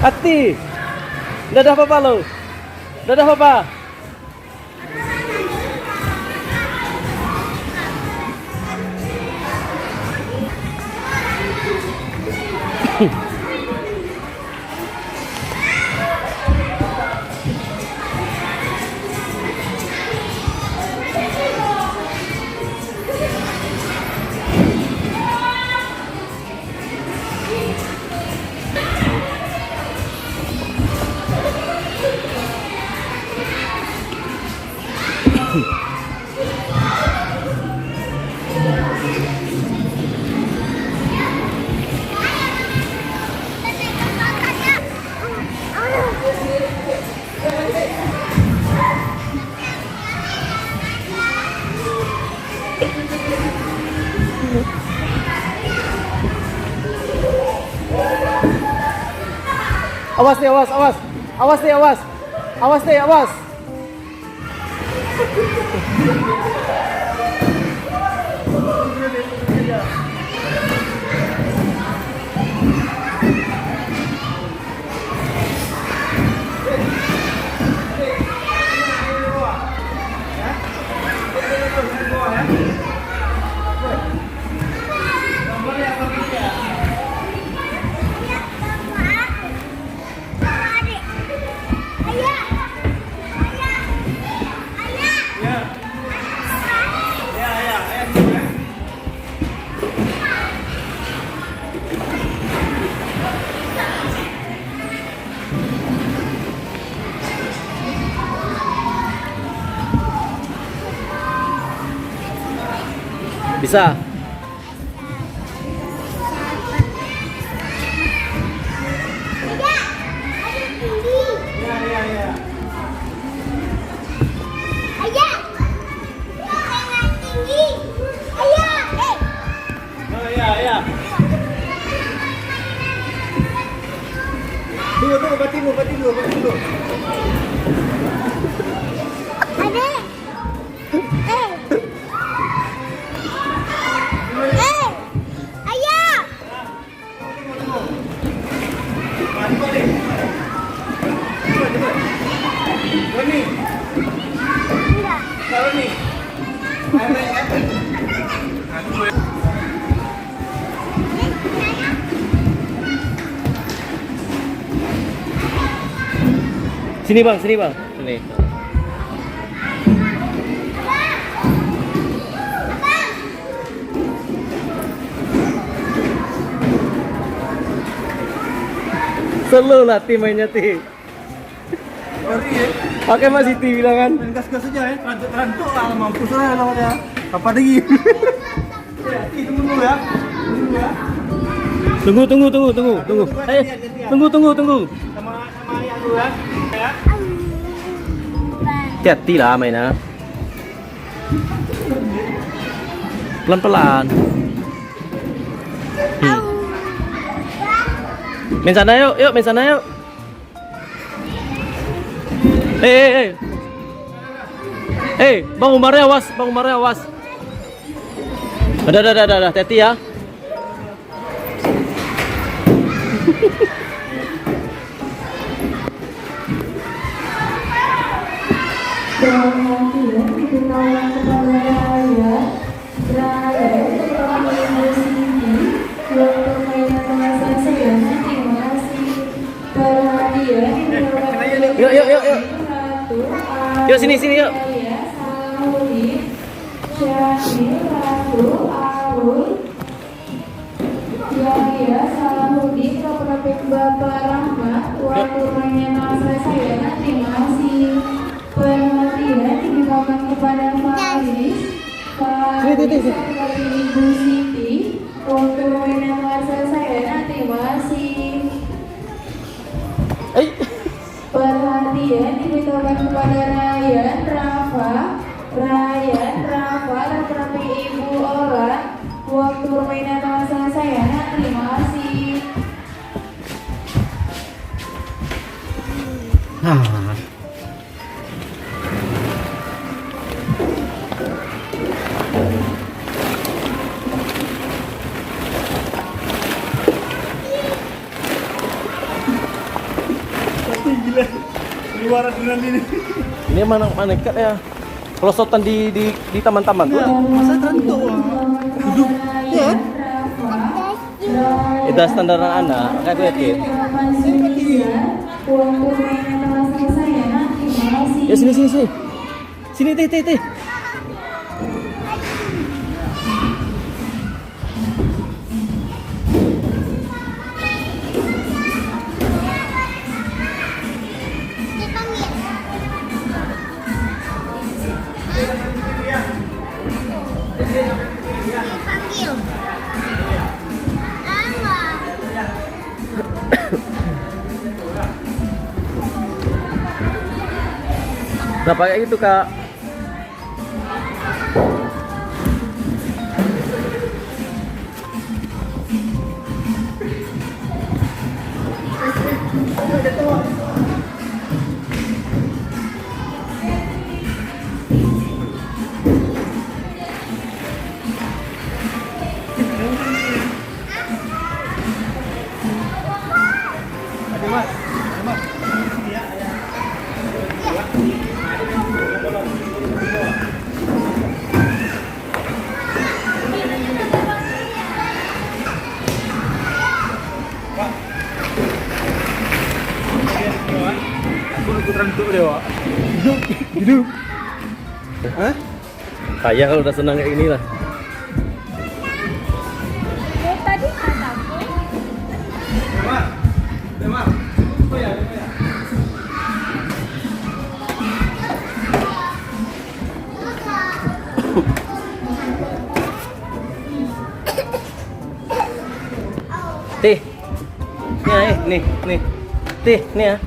Hati. Udah ada apa-apa lo? Udah ada apa-apa? Awas deh, awas, awas. Awas deh, awas. Awas deh, awas. Bisa. Tunggu, batin dulu. Adek. Ayah. Ini. Enggak. Kalau nih. Sini bang, sini bang. Sini. Selalu lah tim mainnya ti. Sorry ya. Pakai masih ti bilangan. Main gas-gas aja ya. Rantuk lah, mampus lah namanya. Apa lagi? Ya, tunggu dulu ya. Tunggu. Tunggu. Sama ayah dulu ya. Ya. Hati-hati lah mainnya. Pelan-pelan. Main sana yuk, main sana yuk. Bang Umarnya awas. Udah, hati-hati ya. Perhatian diketahui kepada rakyat telah memiliki waktu permainan bahasa saya. Terima kasih. Perhatian diketahui Yuk. Yuk sini yuk. Syamil Ratu Arul Yahya Salahuddin Kapolres Bapak Rahmat waktu permainan bahasa saya. Terima kasih. Perhatian diberikan kepada Faris, Pak Ibu Siti untuk mainan masa saya. Terima kasih. Perhatian diberikan kepada Ryan Rafa dan terapi Ibu Oran waktu permainan masa saya. Terima kasih. keluar adrenalin. Ini mana ikat ya? Pelosotan di taman-taman tuh. Masa tentu. Duduk. Ya. Itu standar anak, kayak gitu. Uang tunainya telah selesai ya nak. Terima kasih. Ya sini. Sini teh. Dipanggil. Enggak. Nah pakai gitu kak. Ada mas. Iya. Putaran duduk deh, Wak. Duduk. Hah? Saya kalau udah senang kayak gini lah. Tadi kataku. Demar. Oh ya. Teh. Nih. Teh, nih ya.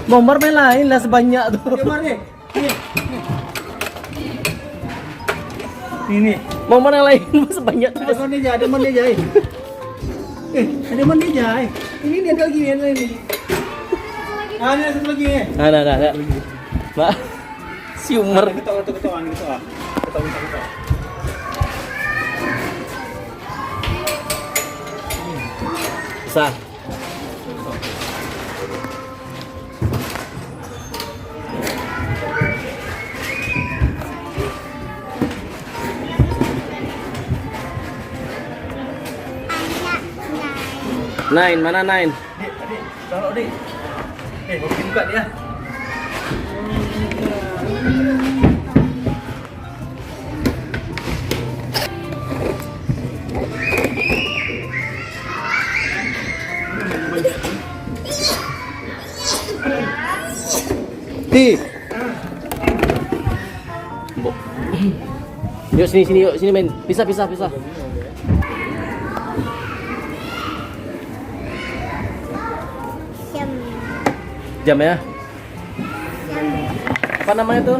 Nomor main lain lah sebanyak tuh. Demar nih. Ini. Nomor yang lain sebanyak tuh. Ada mana jai? Ada mana jai? Ini dia lagi ini. Ada satu lagi nih. Nah. Mbak. Siumer. Ketawa gitu ah. Ketawa. Bisa. Nine, mana nine? Adik, taruh dik. Mau buka dia. Ti. Yuk sini main. Pisah. Jam ya. Apa namanya tuh?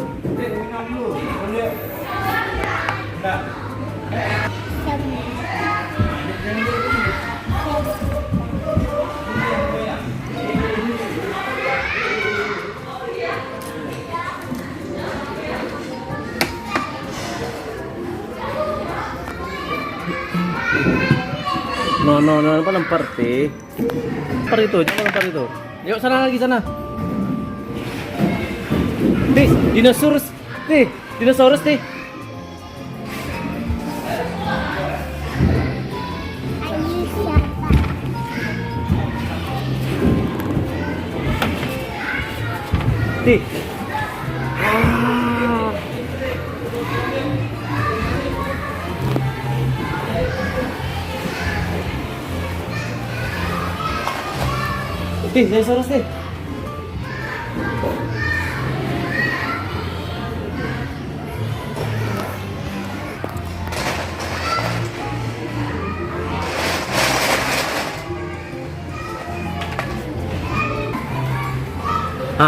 No, apa lempar teh? Lempar itu, jangan lempar itu. Yuk sana lagi sana. Teh, dinosaurus teh. Ayu siapa? Teh. Dinosaurus teh. Ha.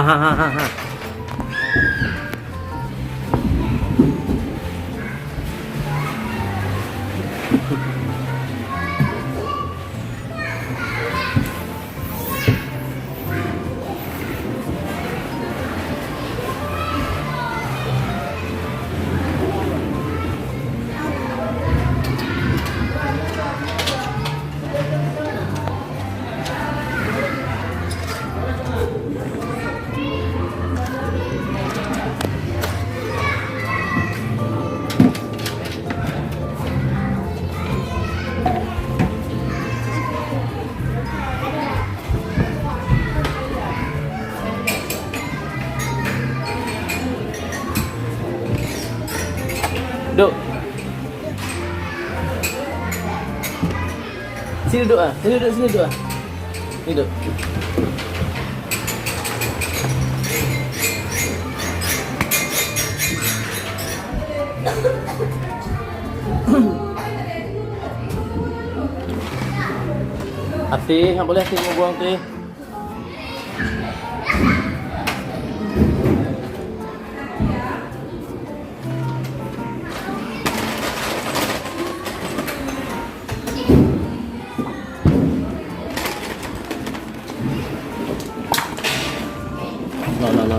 Sini duduk ah. Sini duduk, sini duduk ah. Sini duduk. Hati, nggak boleh hati mau buang teh. No.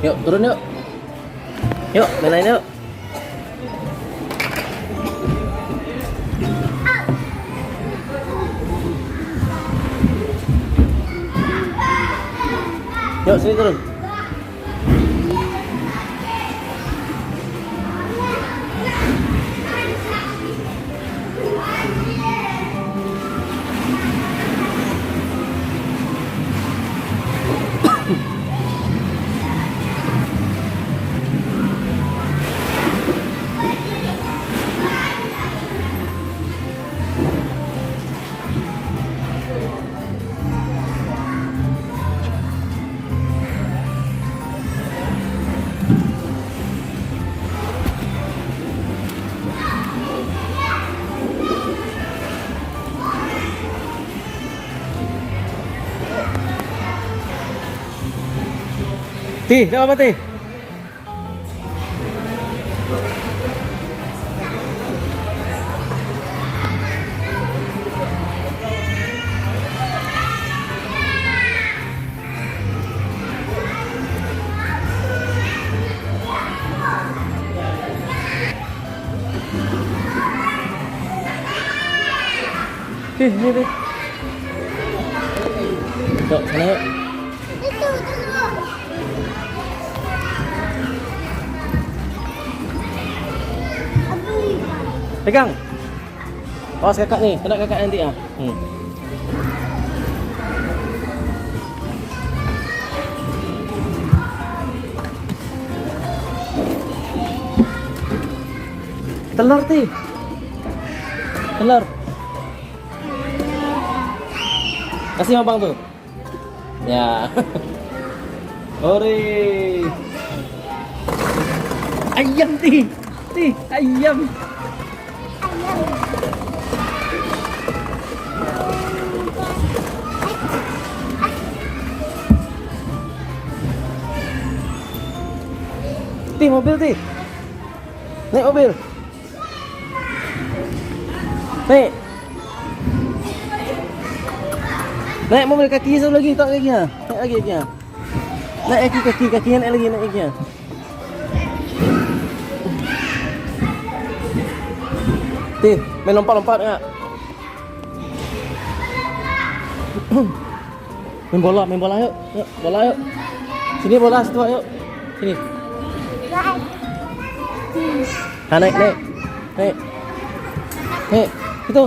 Yuk, turun yuk. Yuk, main yuk. Yuk, sini turun. Tih, apa tih? Ini. Yuk, sana yuk. Itu. Pegang. Awas kakak nih, kena kakak nanti ah. Telur tih. Telur. Kasih abang tuh. Ya. Ore. Ayam tih. Tih, ayam. Tih, mobil tih. Naik mobil. Naik. Naik mobil kaki satu lagi, tak lagi ha. Naik lagi dia. Naik kakinya naik lagi naiknya. Tih, main lompat-lompat enggak? Main bola yuk. Yuk, bola yuk. Sini bola situ yuk. Sini. Ha, naik. Itu.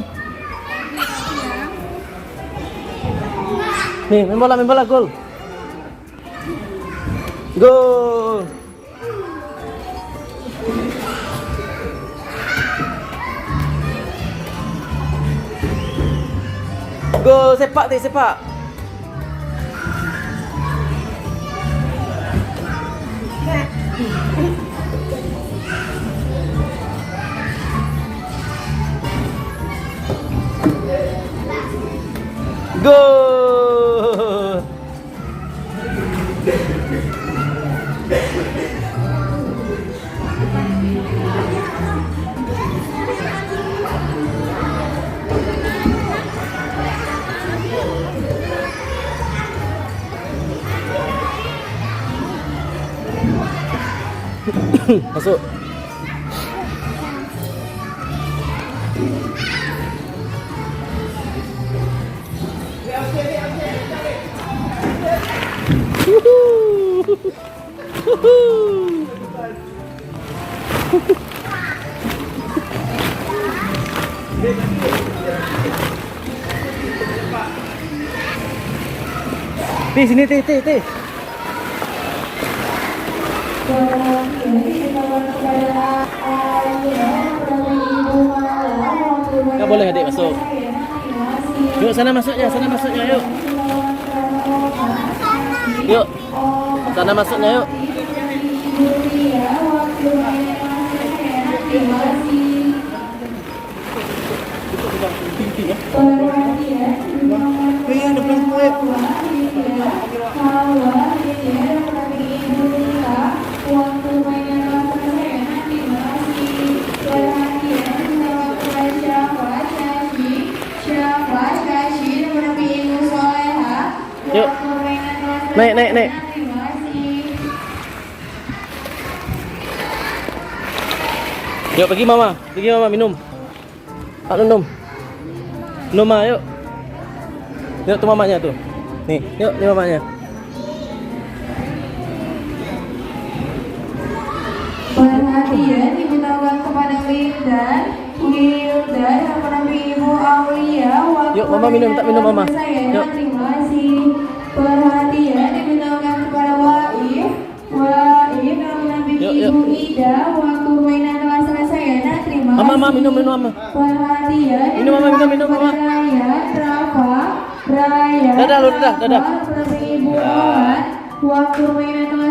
Nih, main bola, gol. Gol. Gol, sepak. Gol. Masuk. Tih, sini tih. Nggak boleh adik masuk. sana masuknya, yuk. Yuk. Sana masuknya yuk. Yang depan semua ya. Waktu mainan kelas saya nanti masih perhatian siapa Syashi Nabi Ibu Soleha. Yuk. Naik. Yuk pergi mama minum. Minum. Minum yuk. Yuk tuh mamanya tuh. Nih, yuk nih mamanya. Perhatian diberitahukan kepada Wildan kepada Ibu Aulia. Yuk, Mama minum, tak minum, Mama. Yuk. Terima kasih. Perhatian diberitahukan kepada Waif kepada Yuk. Ibu Ida. Waktu mainan kelas saya. Terima kasih. Mama minum, Mama. Perhatian Minum, Mama, minum, Mama. Raya. Dadah. Kepada Ibu Owan. Waktu mainan kelas